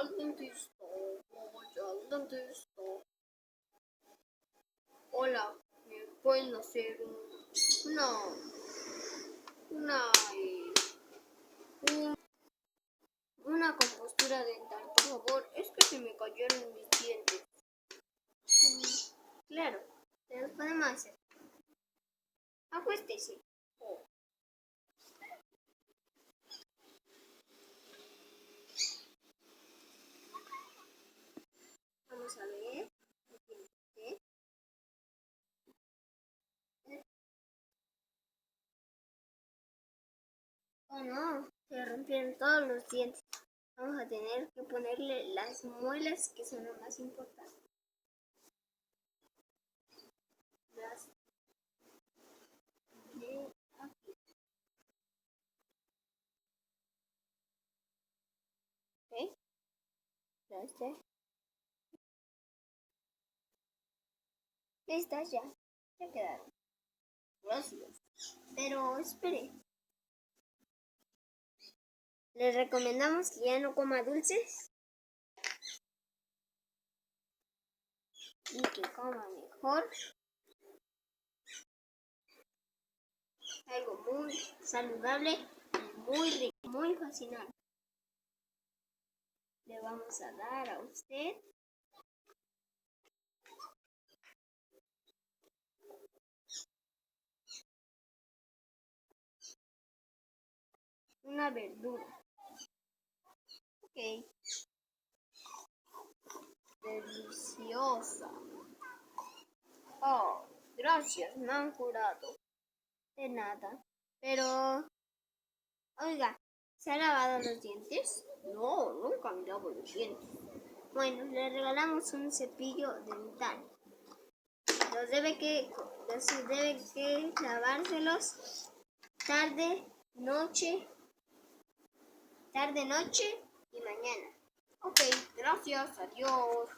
al dentista, voy al dentista. Hola, ¿me pueden hacer una, una, eh, un- una compostura dental, por favor? Es que se me cayeron mis dientes. Claro, te los podemos hacer. Acuéstese. Oh. Vamos a ver. Oh no, se rompieron todos los dientes. Vamos a tener que ponerle las muelas, que son lo más importante. Las de aquí. ¿Ok? Las de... Listas ya. Ya quedaron. Gracias. Pero espere. Les recomendamos que ya no coma dulces y que coma mejor algo muy saludable y muy rico, muy fascinante. Le vamos a dar a usted una verdura. Ok. Deliciosa. Oh, gracias, me han curado. De nada. Pero, oiga, ¿se ha lavado los dientes? No, nunca me lavo los dientes. Bueno, le regalamos un cepillo dental. Debe que lavárselos noche, tarde, noche y mañana. Ok, gracias, adiós.